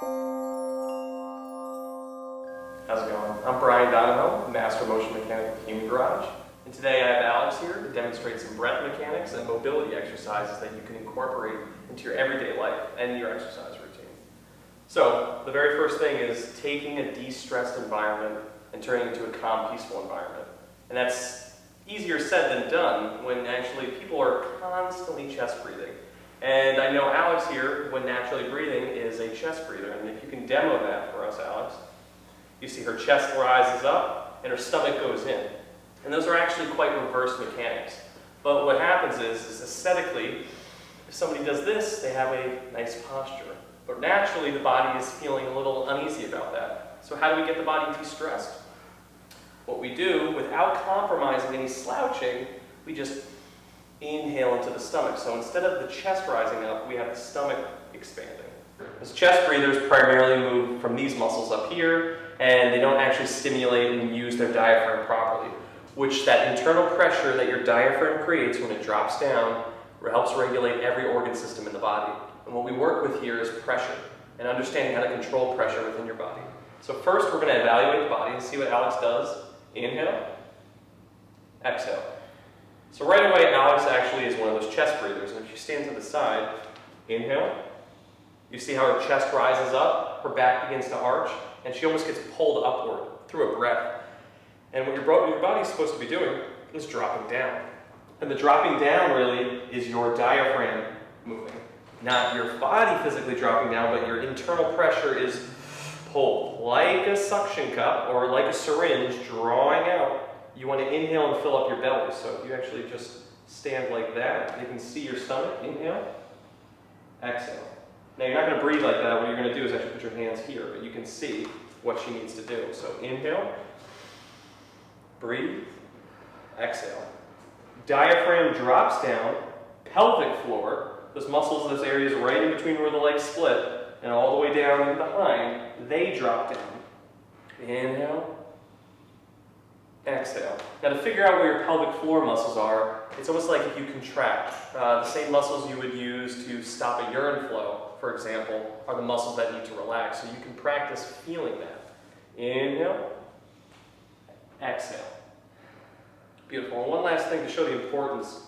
How's it going? I'm Brian Donahoe, Master Motion Mechanic at Human Garage, and today I have Alex here to demonstrate some breath mechanics and mobility exercises that you can incorporate into your everyday life and your exercise routine. So, the very first thing is taking a de-stressed environment and turning it into a calm, peaceful environment. And that's easier said than done when actually people are constantly chest breathing. And I know Alex here, when naturally breathing, is a chest breather. And if you can demo that for us, Alex. You see her chest rises up and her stomach goes in. And those are actually quite reverse mechanics. But what happens is aesthetically, if somebody does this, they have a nice posture. But naturally, the body is feeling a little uneasy about that. So how do we get the body de-stressed? What we do, without compromising any slouching, we just inhale into the stomach. So instead of the chest rising up, we have the stomach expanding. As chest breathers primarily move from these muscles up here, and they don't actually stimulate and use their diaphragm properly, which that internal pressure that your diaphragm creates when it drops down helps regulate every organ system in the body. And what we work with here is pressure, and understanding how to control pressure within your body. So first we're going to evaluate the body and see what Alex does. Inhale, exhale. So right away Alex actually is one of those chest breathers, and if you stand to the side, inhale, you see how her chest rises up, her back begins to arch, and she almost gets pulled upward through a breath. And what your body is supposed to be doing is dropping down. And the dropping down really is your diaphragm moving. Not your body physically dropping down, but your internal pressure is pulled. Like a suction cup or like a syringe drawing out, you want to inhale and fill up your belly. So if you actually just stand like that, you can see your stomach. Inhale, exhale. Now you're not going to breathe like that. What you're going to do is actually put your hands here, but you can see what she needs to do. So inhale, breathe, exhale. Diaphragm drops down, pelvic floor, those muscles, those areas right in between where the legs split, and all the way down and behind, they drop down. Inhale, exhale. Now to figure out where your pelvic floor muscles are, it's almost like if you contract. The same muscles you would use to stop a urine flow, for example, are the muscles that need to relax. So you can practice feeling that. Inhale, exhale. Beautiful. And one last thing to show the importance.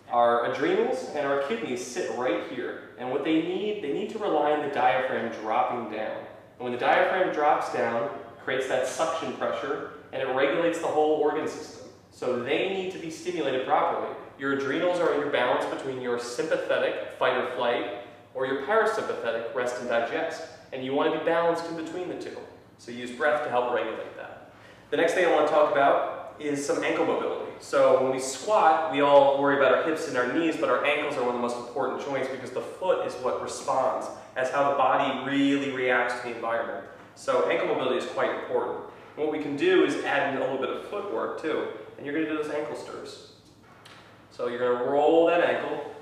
Our adrenals and our kidneys sit right here. And what they need to rely on the diaphragm dropping down. And when the diaphragm drops down, it creates that suction pressure, and it regulates the whole organ system. So they need to be stimulated properly. Your adrenals are in your balance between your sympathetic, fight or flight, or your parasympathetic, rest and digest. And you want to be balanced in between the two. So use breath to help regulate that. The next thing I want to talk about is some ankle mobility. So when we squat, we all worry about our hips and our knees, but our ankles are one of the most important joints because the foot is what responds as how the body really reacts to the environment. So ankle mobility is quite important. And what we can do is add in a little bit of footwork too, and you're going to do those ankle stirs. So you're going to roll that ankle,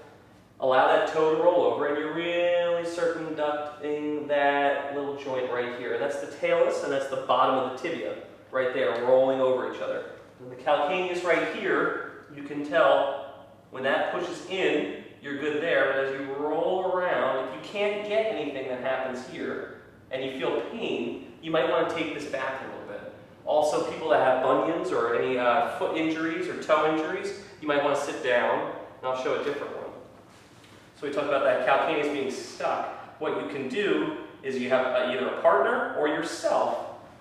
allow that toe to roll over, and you're really circumducting that little joint right here. That's the talus, and that's the bottom of the tibia right there, rolling over each other. And the calcaneus right here, you can tell when that pushes in, you're good there, but as you roll around, if you can't get anything that happens here, and you feel pain, you might want to take this back a little bit. Also, people that have bunions or any foot injuries or toe injuries, you might want to sit down, and I'll show a different one. So we talked about that calcaneus being stuck. What you can do is you have either a partner or yourself,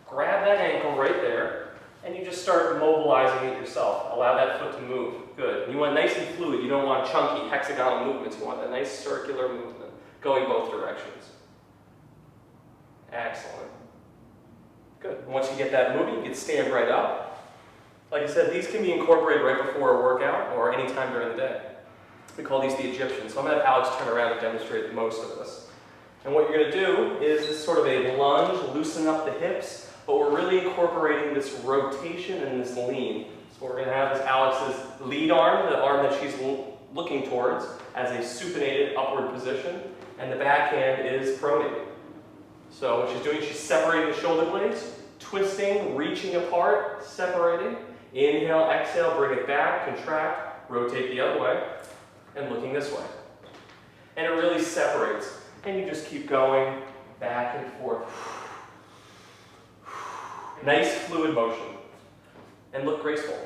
grab that ankle right there, and you just start mobilizing it yourself. Allow that foot to move. Good. And you want nice and fluid. You don't want chunky hexagonal movements. You want a nice circular movement going both directions. Excellent. Good. And once you get that moving, you can stand right up. Like I said, these can be incorporated right before a workout or any time during the day. We call these the Egyptians. So I'm going to have Alex turn around and demonstrate most of this. And what you're going to do is this sort of a lunge, loosen up the hips, but we're really incorporating this rotation and this lean. So what we're going to have is Alex's lead arm, the arm that she's looking towards, as a supinated upward position, and the backhand is pronated. So what she's doing, she's separating the shoulder blades, twisting, reaching apart, separating. Inhale, exhale, bring it back, contract, rotate the other way, and looking this way. And it really separates. And you just keep going, back and forth. Nice fluid motion. And look graceful.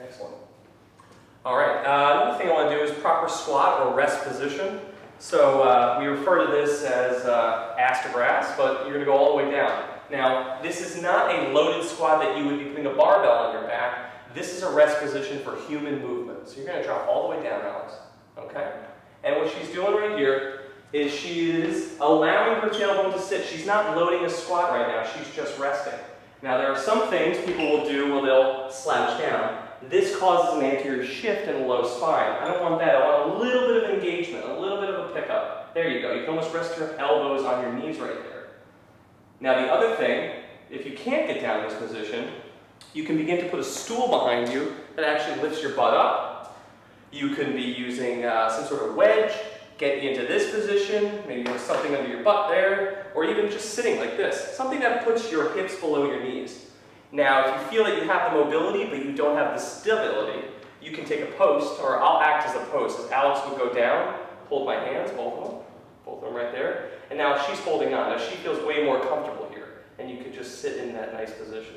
Excellent. All right, another thing I want to do is proper squat or rest position. So we refer to this as ass to grass, but you're going to go all the way down. Now, this is not a loaded squat that you would be putting a barbell on your back. This is a rest position for human movement. So you're going to drop all the way down, Alex. Okay? And what she's doing right here is she is allowing her tailbone to sit. She's not loading a squat right now. She's just resting. Now, there are some things people will do where they'll slouch down. This causes an anterior shift and a low spine. I don't want that. I want a little bit of engagement, a little bit of a pickup. There you go. You can almost rest your elbows on your knees right there. Now, the other thing, if you can't get down in this position, you can begin to put a stool behind you that actually lifts your butt up. You can be using some sort of wedge, get you into this position, maybe with something under your butt there, or even just sitting like this. Something that puts your hips below your knees. Now, if you feel that you have the mobility, but you don't have the stability, you can take a post, or I'll act as a post. As Alex would go down, hold my hands, both of them right there, and now she's holding on. Now, she feels way more comfortable here, and you could just sit in that nice position.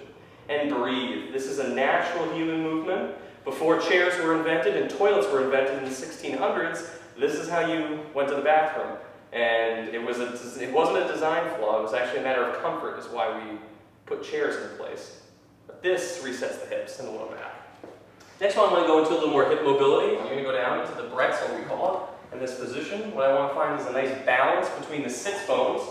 And breathe. This is a natural human movement. Before chairs were invented and toilets were invented in the 1600s, this is how you went to the bathroom. And it wasn't a design flaw, it was actually a matter of comfort, is why we put chairs in place. But this resets the hips and the low back. Next one, I'm going to go into a little more hip mobility. You're going to go down into the breadths, what we call it, in this position. What I want to find is a nice balance between the sits bones.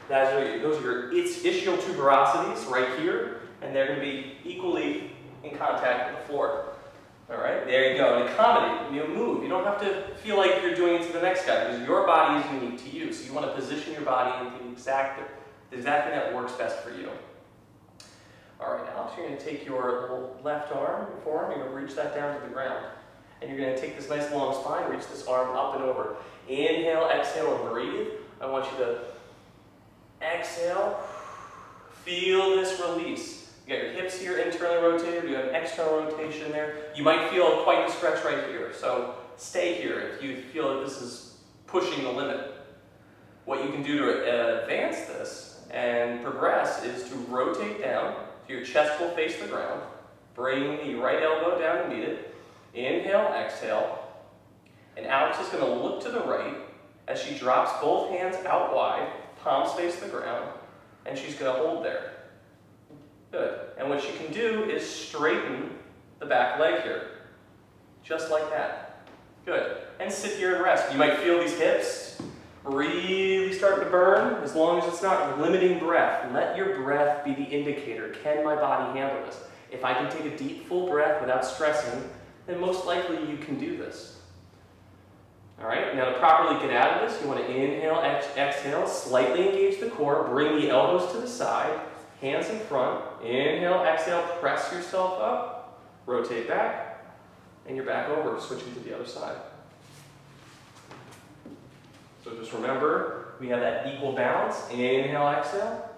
Those are your ischial tuberosities right here, and they're going to be equally in contact with the floor. All right, there you go. And accommodate, move. You don't have to feel like you're doing it to the next guy, because your body is unique to you. So you want to position your body into the exact thing that works best for you. All right, Alex, you're going to take your little left arm, your forearm, you're going to reach that down to the ground. And you're going to take this nice long spine, reach this arm up and over. Inhale, exhale, and breathe. I want you to exhale. Feel this release. You got your hips here internally rotated, you have an external rotation there. You might feel quite a stretch right here, so stay here if you feel that this is pushing the limit. What you can do to advance this and progress is to rotate down. So your chest will face the ground. Bring the right elbow down to meet it. Inhale, exhale. And Alex is going to look to the right as she drops both hands out wide, palms face the ground, and she's going to hold there. Good. And what she can do is straighten the back leg here. Just like that. Good. And sit here and rest. You might feel these hips really starting to burn, as long as it's not limiting breath. Let your breath be the indicator. Can my body handle this? If I can take a deep, full breath without stressing, then most likely you can do this. All right, now to properly get out of this, you want to inhale, exhale, slightly engage the core, bring the elbows to the side, hands in front, inhale, exhale, press yourself up, rotate back, and you're back over, switching to the other side. So just remember, we have that equal balance. Inhale, exhale.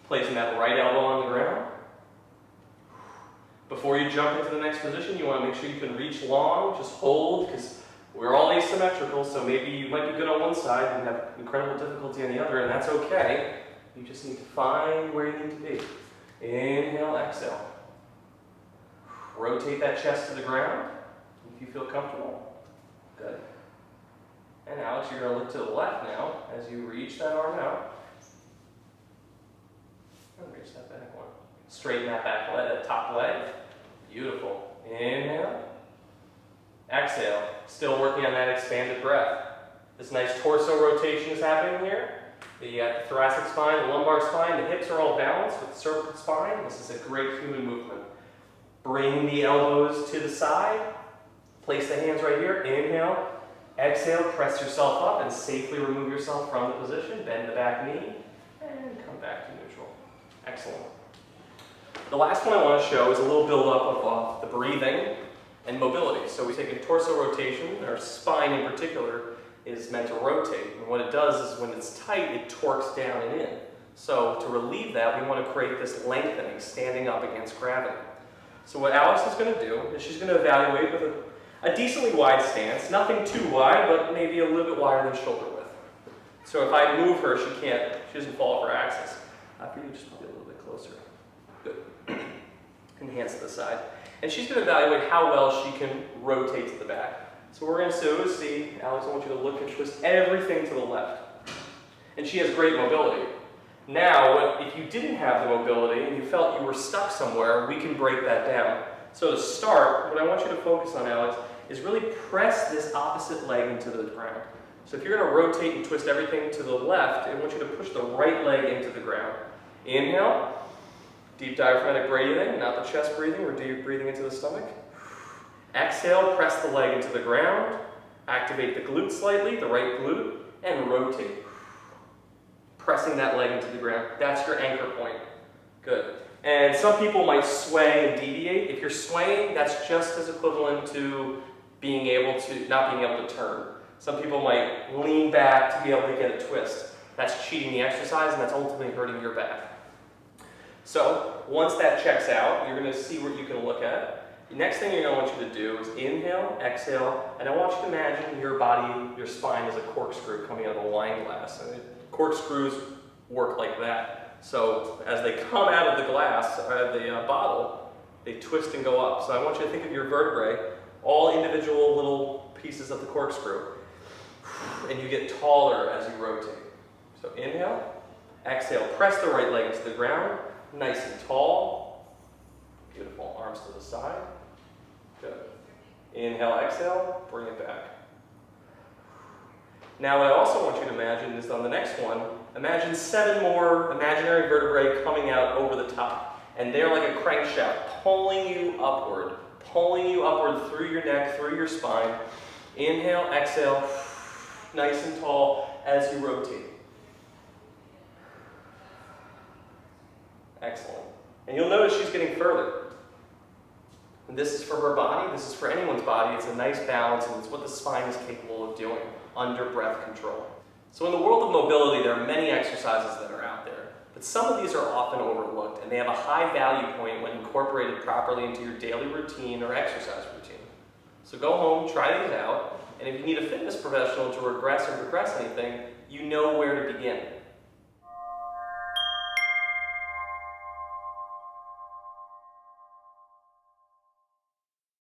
Placing that right elbow on the ground. Before you jump into the next position, you want to make sure you can reach long. Just hold, because we're all asymmetrical, so maybe you might be good on one side and have incredible difficulty on the other, and that's okay. You just need to find where you need to be. Inhale, exhale. Rotate that chest to the ground if you feel comfortable. Good. And Alex, you're going to look to the left now as you reach that arm out. And reach that back one. Straighten that back leg, that top leg. Beautiful. Inhale. Exhale. Still working on that expanded breath. This nice torso rotation is happening here. The thoracic spine, the lumbar spine, the hips are all balanced with the cervical spine. This is a great human movement. Bring the elbows to the side. Place the hands right here. Inhale. Exhale, press yourself up and safely remove yourself from the position. Bend the back knee and come back to neutral. Excellent. The last one I want to show is a little build-up of the breathing and mobility. So we take a torso rotation. Our spine in particular is meant to rotate. And what it does is when it's tight, it torques down and in. So to relieve that, we want to create this lengthening, standing up against gravity. So what Alex is going to do is she's going to evaluate with a decently wide stance, nothing too wide, but maybe a little bit wider than shoulder width. So if I move her, she doesn't fall off her axis. For you, just probably a little bit closer. Good. Enhance to the side. And she's going to evaluate how well she can rotate to the back. So what we're going to do is see, Alex, I want you to look and twist everything to the left. And she has great mobility. Now, if you didn't have the mobility and you felt you were stuck somewhere, we can break that down. So to start, what I want you to focus on, Alex, is really press this opposite leg into the ground. So if you're going to rotate and twist everything to the left, I want you to push the right leg into the ground. Inhale, deep diaphragmatic breathing, not the chest breathing, we're deep breathing into the stomach. Exhale, press the leg into the ground, activate the glute slightly, the right glute, and rotate. Pressing that leg into the ground. That's your anchor point. Good. And some people might sway and deviate. If you're swaying, that's just as equivalent to not being able to turn. Some people might lean back to be able to get a twist. That's cheating the exercise, and that's ultimately hurting your back. So once that checks out, you're going to see what you can look at. The next thing I want you to do is inhale, exhale, and I want you to imagine your body, your spine is a corkscrew coming out of a wine glass. And corkscrews work like that. So as they come out of the glass, out of the bottle, they twist and go up. So I want you to think of your vertebrae, all individual little pieces of the corkscrew, and you get taller as you rotate. So inhale, exhale, press the right leg into the ground, nice and tall. Beautiful, arms to the side. Good. Inhale, exhale, bring it back. Now what I also want you to imagine is on the next one, imagine 7 more imaginary vertebrae coming out over the top. And they're like a crankshaft, pulling you upward through your neck, through your spine. Inhale, exhale, nice and tall as you rotate. Excellent. And you'll notice she's getting further. And this is for her body, this is for anyone's body. It's a nice balance, and it's what the spine is capable of doing under breath control. So in the world of mobility, there are many exercises that are out there, but some of these are often overlooked, and they have a high value point when incorporated properly into your daily routine or exercise routine. So go home, try these out, and if you need a fitness professional to regress or progress anything, you know where to begin.